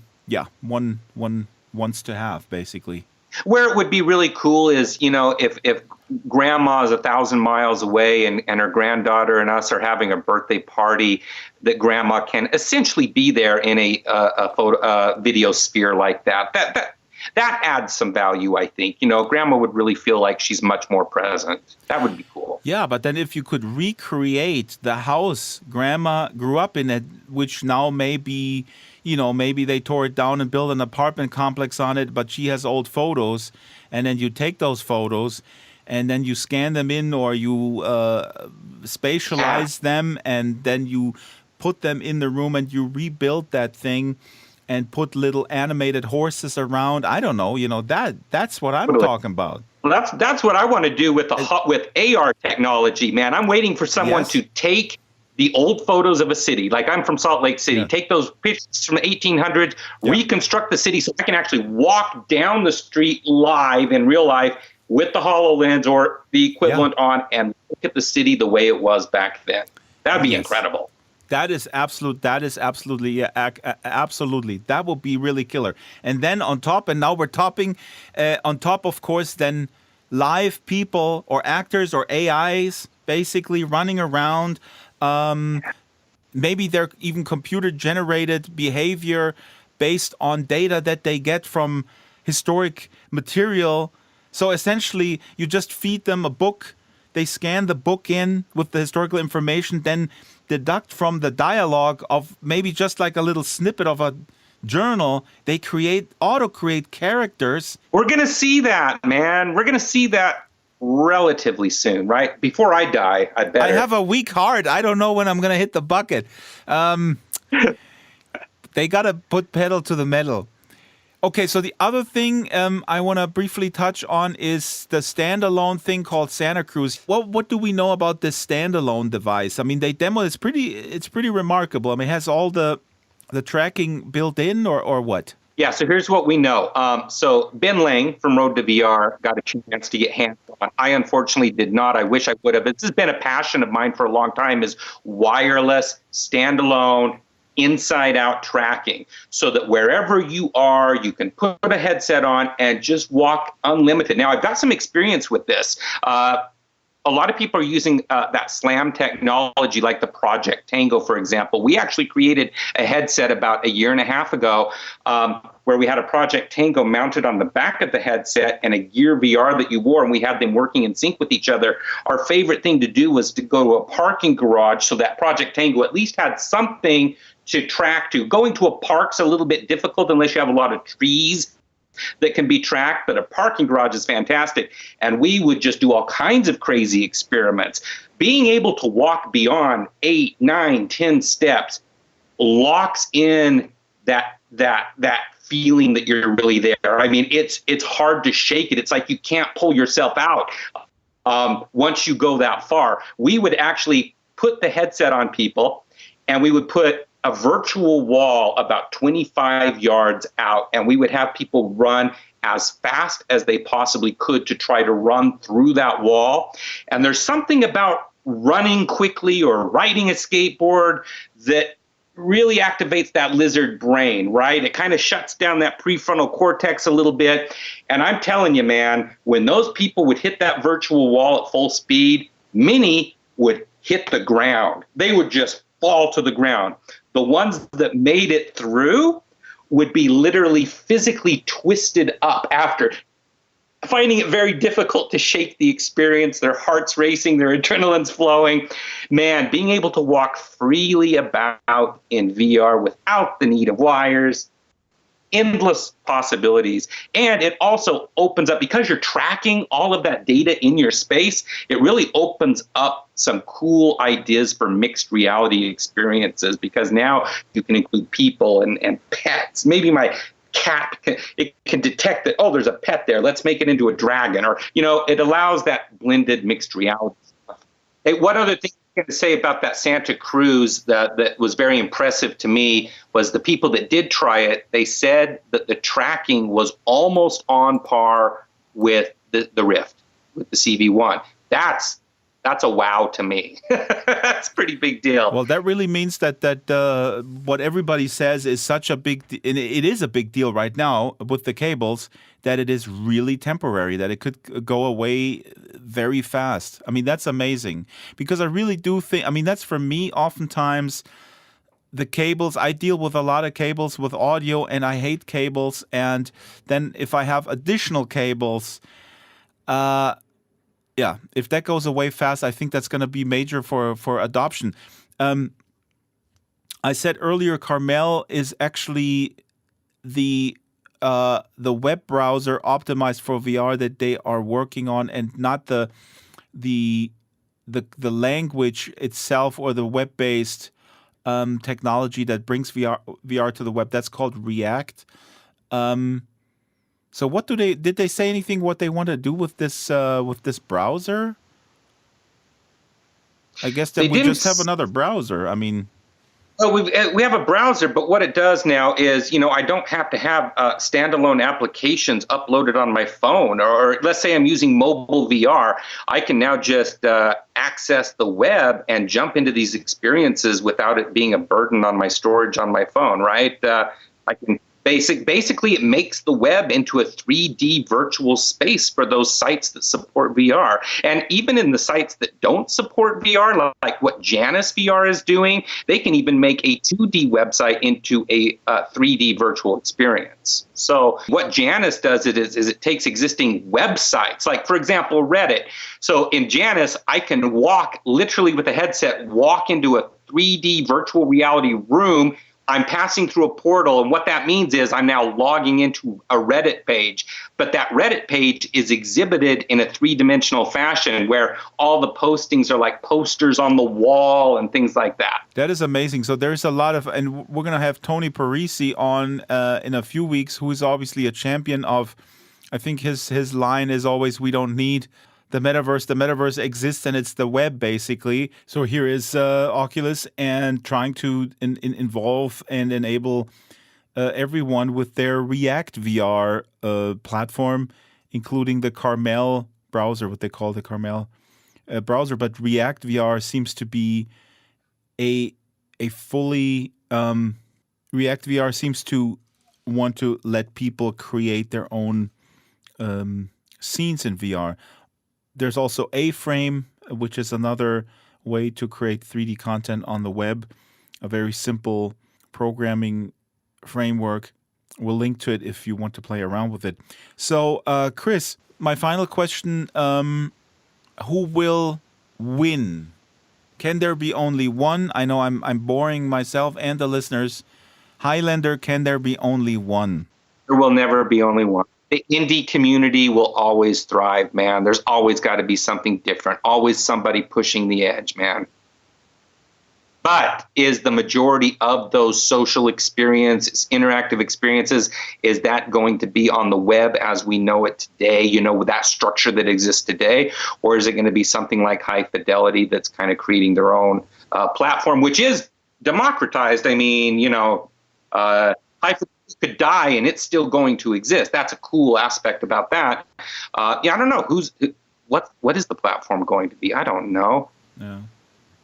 Speaker 1: wants to have basically.
Speaker 4: Where it would be really cool is, if grandma is 1,000 miles away and her granddaughter and us are having a birthday party, that grandma can essentially be there in a photo video sphere like that. That adds some value, I think. Grandma would really feel like she's much more present. That would be cool.
Speaker 1: Yeah, but then if you could recreate the house grandma grew up in, it, which now maybe they tore it down and built an apartment complex on it, but she has old photos, and then you take those photos and then you scan them in, or you spatialize them, and then you put them in the room and you rebuild that thing and put little animated horses around. I don't know, that's what I'm talking about.
Speaker 4: Well, that's what I want to do with AR technology, man. I'm waiting for someone to take the old photos of a city, like I'm from Salt Lake City, take those pictures from the 1800s, reconstruct the city so I can actually walk down the street live in real life with the HoloLens or the equivalent on and look at the city the way it was back then. That'd be incredible.
Speaker 1: That is absolutely, absolutely. That would be really killer. And then on top, and now we're topping, on top, of course, then live people or actors or AIs basically running around. Maybe they're even computer-generated behavior based on data that they get from historic material. So essentially, you just feed them a book. They scan the book in with the historical information, then deduct from the dialogue of maybe just like a little snippet of a journal. They auto-create characters. We're
Speaker 4: going to see that, man. We're going to see that relatively soon, right? Before I die, I better.
Speaker 1: I have a weak heart. I don't know when I'm going to hit the bucket. They got to put pedal to the metal. Okay, so the other thing I want to briefly touch on is the standalone thing called Santa Cruz. What do we know about this standalone device? I mean, they demo it's pretty remarkable. I mean, it has all the tracking built in, or what?
Speaker 4: Yeah, so here's what we know. So Ben Lang from Road to VR got a chance to get hands on. I unfortunately did not. I wish I would have. This has been a passion of mine for a long time, is wireless, standalone, inside-out tracking, so that wherever you are, you can put a headset on and just walk unlimited. Now, I've got some experience with this. A lot of people are using that SLAM technology, like the Project Tango, for example. We actually created a headset about 1.5 years ago where we had a Project Tango mounted on the back of the headset and a Gear VR that you wore, and we had them working in sync with each other. Our favorite thing to do was to go to a parking garage so that Project Tango at least had something to track to. Going to a park's a little bit difficult unless you have a lot of trees that can be tracked, but a parking garage is fantastic. And we would just do all kinds of crazy experiments. Being able to walk beyond 8, 9, 10 steps locks in that feeling that you're really there. I mean, it's hard to shake it. It's like you can't pull yourself out once you go that far. We would actually put the headset on people, and we would put a virtual wall about 25 yards out, and we would have people run as fast as they possibly could to try to run through that wall. And there's something about running quickly or riding a skateboard that really activates that lizard brain, right? It kind of shuts down that prefrontal cortex a little bit. And I'm telling you, man, when those people would hit that virtual wall at full speed, many would hit the ground. They would just fall to the ground. The ones that made it through would be literally physically twisted up after, finding it very difficult to shake the experience. Their heart's racing, their adrenaline's flowing. Man, being able to walk freely about in VR without the need of wires, endless possibilities. And it also opens up, because you're tracking all of that data in your space, it really opens up some cool ideas for mixed reality experiences, because now you can include people and pets. Maybe my cat can detect that, oh, there's a pet there, let's make it into a dragon, or it allows that blended mixed reality stuff. Hey, one other thing I'm going to say about that Santa Cruz that was very impressive to me was the people that did try it, they said that the tracking was almost on par with the Rift, with the CV1. That's That's a wow to me. That's a pretty big deal.
Speaker 1: Well, that really means that what everybody says is such a and it is a big deal right now with the cables, that it is really temporary, that it could go away very fast. I mean, that's amazing, because I really do think, I mean, that's for me oftentimes the cables. I deal with a lot of cables with audio, and I hate cables. And then if I have additional cables, yeah, if that goes away fast, I think that's going to be major for adoption. I said earlier, Carmel is actually the web browser optimized for VR that they are working on, and not the language itself or the web-based technology that brings VR to the web. That's called React. So what did they say anything what they want to do with this browser? I guess that we just have another browser. I mean,
Speaker 4: oh, we have a browser, but what it does now is, I don't have to have standalone applications uploaded on my phone, or let's say I'm using mobile VR. I can now just access the web and jump into these experiences without it being a burden on my storage on my phone, right? I can basically it makes the web into a 3D virtual space for those sites that support VR. And even in the sites that don't support VR, like what Janus VR is doing, they can even make a 2D website into a 3D virtual experience. So what Janus does is it takes existing websites, like, for example, Reddit. So in Janus, I can literally with a headset, walk into a 3D virtual reality room. I'm passing through a portal, and what that means is I'm now logging into a Reddit page. But that Reddit page is exhibited in a three-dimensional fashion where all the postings are like posters on the wall and things like that.
Speaker 1: That is amazing. So there's a lot of, and we're going to have Tony Parisi on in a few weeks, who is obviously a champion of, I think his line is always, we don't need the metaverse. The metaverse exists, and it's the web, basically. So here is Oculus, and trying to involve and enable everyone with their React VR platform, including the Carmel browser, what they call the Carmel browser. But React VR seems to be a fully React VR seems to want to let people create their own scenes in VR. There's also A-Frame, which is another way to create 3D content on the web, a very simple programming framework. We'll link to it if you want to play around with it. So, Chris, my final question, who will win? Can there be only one? I know I'm boring myself and the listeners. Highlander, can there be only one?
Speaker 4: There will never be only one. The indie community will always thrive, man. There's always got to be something different, always somebody pushing the edge, man. But is the majority of those social experiences, interactive experiences, is that going to be on the web as we know it today, with that structure that exists today? Or is it going to be something like High Fidelity that's kind of creating their own platform, which is democratized? I mean, High Fidelity could die and it's still going to exist. That's a cool aspect about that. I don't know what is the platform going to be? I don't know.
Speaker 1: Yeah.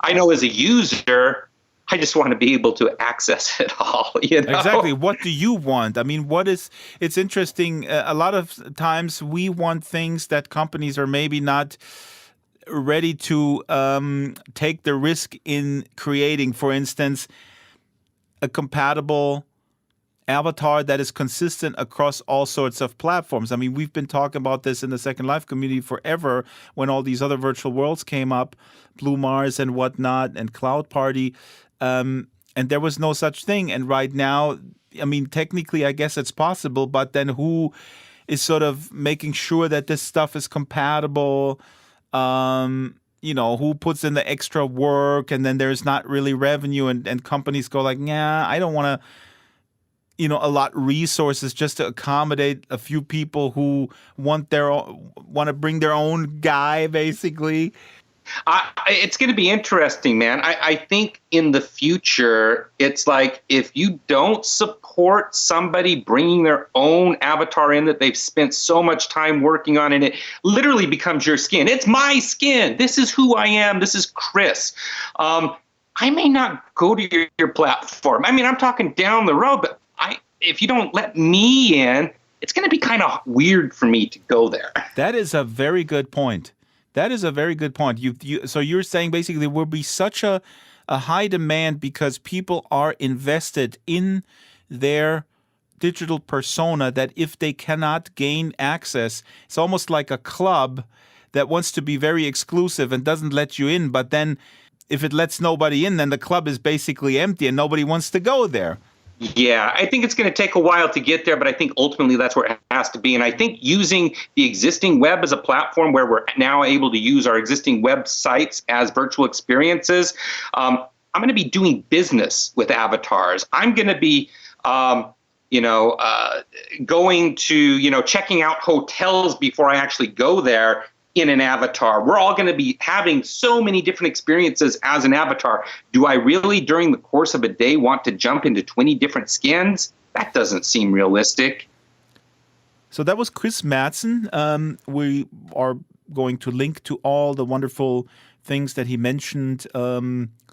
Speaker 4: I know as a user, I just want to be able to access it all.
Speaker 1: Exactly. What do you want? I mean, it's interesting. A lot of times we want things that companies are maybe not ready to take the risk in creating. For instance, a compatible avatar that is consistent across all sorts of platforms. I mean, we've been talking about this in the Second Life community forever, when all these other virtual worlds came up, Blue Mars and whatnot, and Cloud Party, and there was no such thing. And right now, I mean, technically, I guess it's possible, but then who is sort of making sure that this stuff is compatible? Who puts in the extra work, and then there's not really revenue, and companies go like, nah, I don't want to allot resources just to accommodate a few people who want to bring their own guy, basically.
Speaker 4: It's going to be interesting, man. I think in the future, it's like if you don't support somebody bringing their own avatar in that they've spent so much time working on, and it literally becomes your skin. It's my skin. This is who I am. This is Chris. I may not go to your platform. I mean, I'm talking down the road, but if you don't let me in, it's going to be kind of weird for me to go there.
Speaker 1: That is a very good point. So you're saying basically there will be such a high demand because people are invested in their digital persona that if they cannot gain access, it's almost like a club that wants to be very exclusive and doesn't let you in. But then if it lets nobody in, then the club is basically empty and nobody wants to go there.
Speaker 4: Yeah, I think it's going to take a while to get there, but I think ultimately that's where it has to be. And I think using the existing web as a platform where we're now able to use our existing websites as virtual experiences, I'm going to be doing business with avatars. I'm going to be, going to, checking out hotels before I actually go there in an avatar. We're all going to be having so many different experiences as an avatar. Do I really, during the course of a day, want to jump into 20 different skins? That doesn't seem realistic.
Speaker 1: So that was Chris Madsen. We are going to link to all the wonderful things that he mentioned.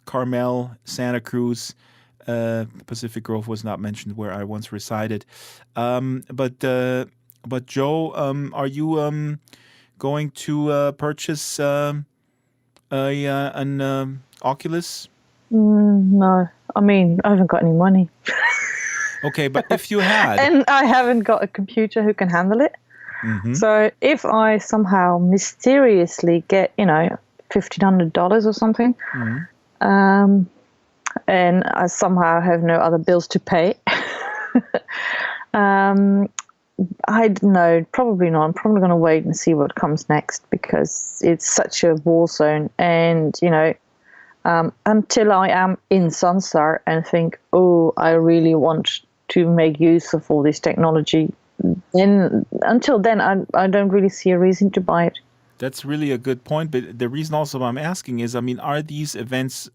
Speaker 1: Carmel, Santa Cruz, Pacific Grove was not mentioned, where I once resided. But Joe, are you going to purchase an Oculus?
Speaker 2: No, I mean, I haven't got any money.
Speaker 1: Okay, but if you had...
Speaker 2: And I haven't got a computer who can handle it.
Speaker 1: Mm-hmm.
Speaker 2: So if I somehow mysteriously get, $1,500 or something,
Speaker 1: Mm-hmm.
Speaker 2: And I somehow have no other bills to pay, I don't know, probably not. I'm probably going to wait and see what comes next because it's such a war zone. And, until I am in Sunstar and think, I really want to make use of all this technology, then until then, I don't really see a reason to buy it.
Speaker 1: That's really a good point. But the reason also I'm asking is, are these events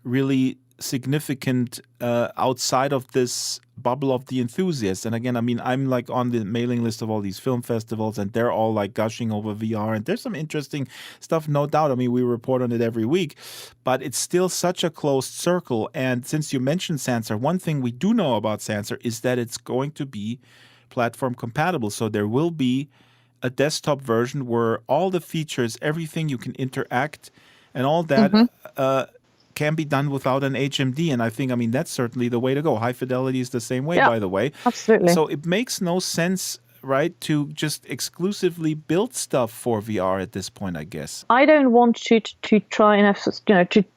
Speaker 1: really significant outside of this bubble of the enthusiasts? And again, I'm like on the mailing list of all these film festivals and they're all like gushing over VR, and there's some interesting stuff, no doubt. We report on it every week, but it's still such a closed circle. And since you mentioned Sansar, one thing we do know about Sansar is that it's going to be platform compatible. So there will be a desktop version where all the features, everything you can interact and all that can be done without an HMD. And I think, that's certainly the way to go. High fidelity is the same way, by the way.
Speaker 2: Absolutely.
Speaker 1: So it makes no sense, right, to just exclusively build stuff for VR at this point, I guess.
Speaker 2: I don't want to try and have,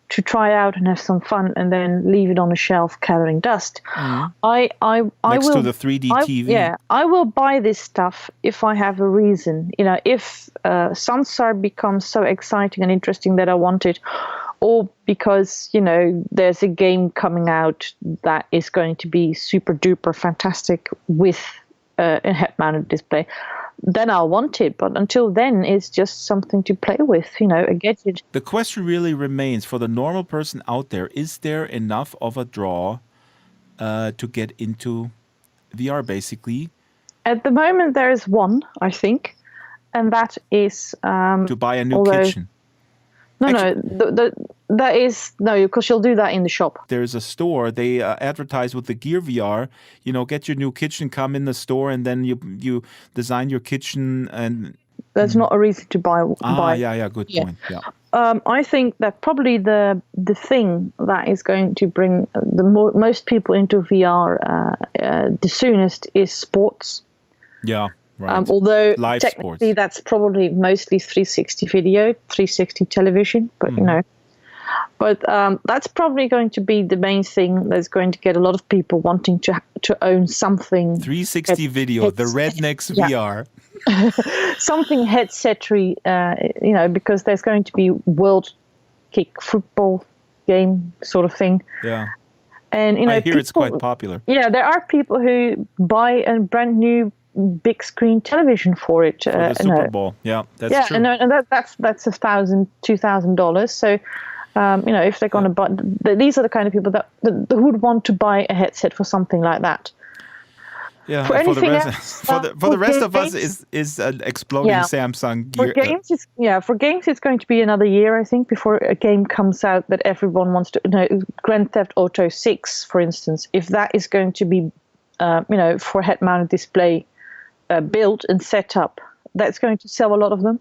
Speaker 2: to try out and have some fun and then leave it on a shelf gathering dust.
Speaker 1: Mm-hmm.
Speaker 2: I
Speaker 1: Next
Speaker 2: will,
Speaker 1: to the 3D TV.
Speaker 2: I will buy this stuff if I have a reason. If Sunsar becomes so exciting and interesting that I want it, or because, there's a game coming out that is going to be super duper fantastic with a head-mounted display, then I'll want it. But until then, it's just something to play with, a gadget.
Speaker 1: The question really remains, for the normal person out there, is there enough of a draw to get into VR, basically?
Speaker 2: At the moment, there is one, I think, and that is...
Speaker 1: to buy a new kitchen.
Speaker 2: That is because you'll do that in the shop.
Speaker 1: There's a store, they advertise with the Gear VR, get your new kitchen, come in the store, and then you design your kitchen. And
Speaker 2: that's not a reason to buy.
Speaker 1: Good point. Yeah.
Speaker 2: I think that probably the thing that is going to bring the most people into VR the soonest is sports.
Speaker 1: Yeah. Right.
Speaker 2: Although
Speaker 1: live
Speaker 2: technically
Speaker 1: sports,
Speaker 2: that's probably mostly 360 video, 360 television, but but that's probably going to be the main thing that's going to get a lot of people wanting to own something.
Speaker 1: 360 video, the Rednecks VR.
Speaker 2: Something headsetry, because there's going to be World Kick football game sort of thing.
Speaker 1: Yeah.
Speaker 2: And
Speaker 1: I hear it's quite popular.
Speaker 2: Yeah, there are people who buy a brand new big screen television for it.
Speaker 1: For the Super Bowl. Yeah, that's true.
Speaker 2: And that's $1,000, $2,000. So, if they're going to buy, these are the kind of people that who would want to buy a headset for something like that.
Speaker 1: Yeah,
Speaker 2: for
Speaker 1: the rest, for the rest of us is an exploding Samsung gear.
Speaker 2: For games, it's going to be another year, I think, before a game comes out that everyone wants to. Grand Theft Auto 6, for instance, if that is going to be, for head-mounted display, built and set up, that's going to sell a lot of them.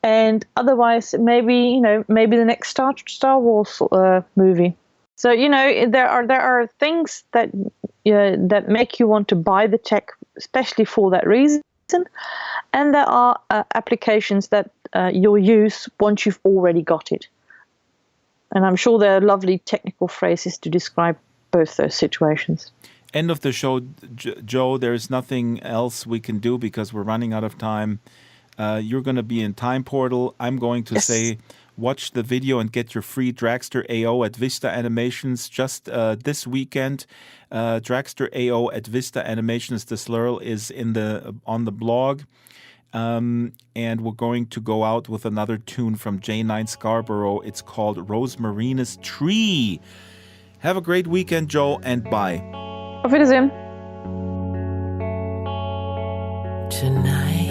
Speaker 2: And otherwise, maybe the next Star Wars movie. So there are things that make you want to buy the tech, especially for that reason, and there are applications that you'll use once you've already got it. And I'm sure there are lovely technical phrases to describe both those situations.
Speaker 1: End of the show, Joe. There's nothing else we can do because we're running out of time. You're going to be in Time Portal. I'm going to say, watch the video and get your free Dragster AO at Vista Animations just this weekend. Dragster AO at Vista Animations, the slurl is on the blog. And we're going to go out with another tune from J9 Scarborough. It's called Rosmarina's Tree. Have a great weekend, Joe, and bye.
Speaker 2: Auf Wiedersehen.
Speaker 3: Tonight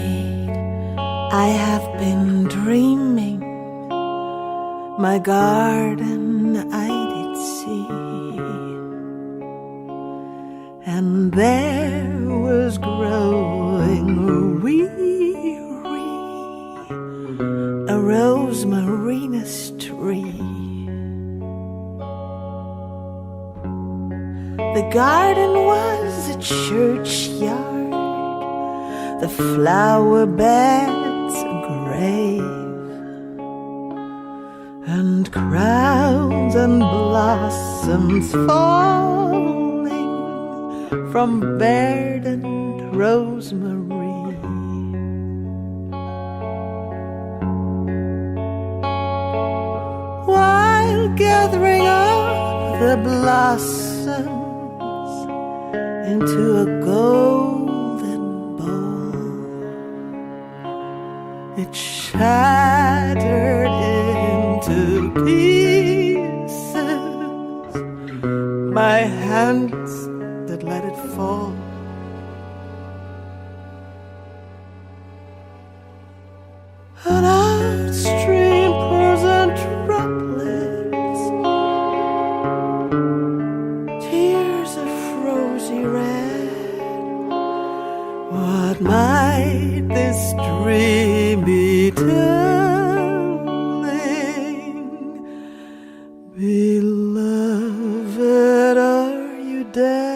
Speaker 3: I have been dreaming, my garden I did see, and there was growing weary a rosmarinous tree. The garden was a churchyard, the flower beds a grave, and crowns and blossoms falling from verdant rosemary. While gathering up the blossoms into a golden bowl, it shattered into pieces, my hands that let it fall. An outstream pours and droplets, tears of rosy red. What might this dream be telling? Beloved, are you dead?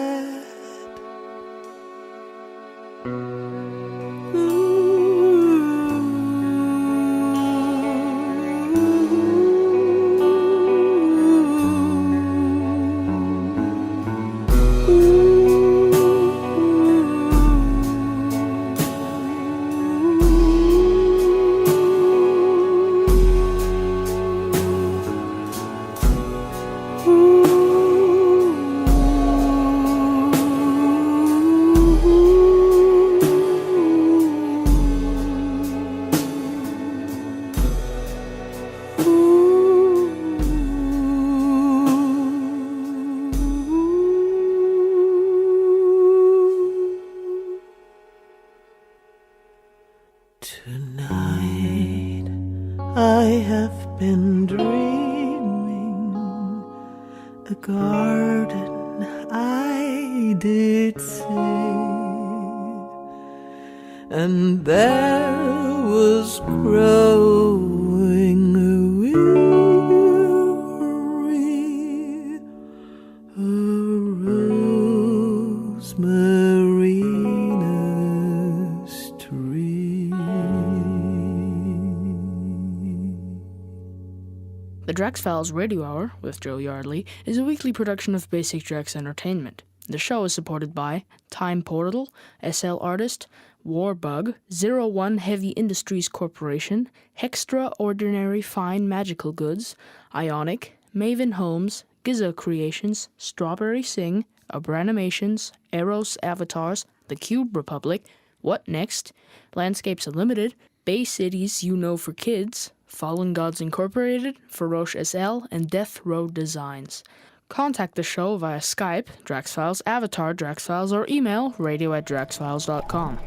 Speaker 3: Tonight I have been dreaming, a garden I did see, and there was growing weary a rosmarina's tree.
Speaker 5: The Drax Files Radio Hour with Joe Yardley is a weekly production of Basic Drax Entertainment. The show is supported by Time Portal, SL Artist, Warbug, 01 Heavy Industries Corporation, Hextraordinary Fine Magical Goods, Ionic, Maven Homes, Giza Creations, Strawberry Sing, Abranimations, Eros Avatars, The Cube Republic, What Next, Landscapes Unlimited, Bay Cities You Know for Kids, Fallen Gods Incorporated, Feroce SL, and Death Row Designs. Contact the show via Skype, DraxFiles, Avatar, DraxFiles, or email radio@draxfiles.com.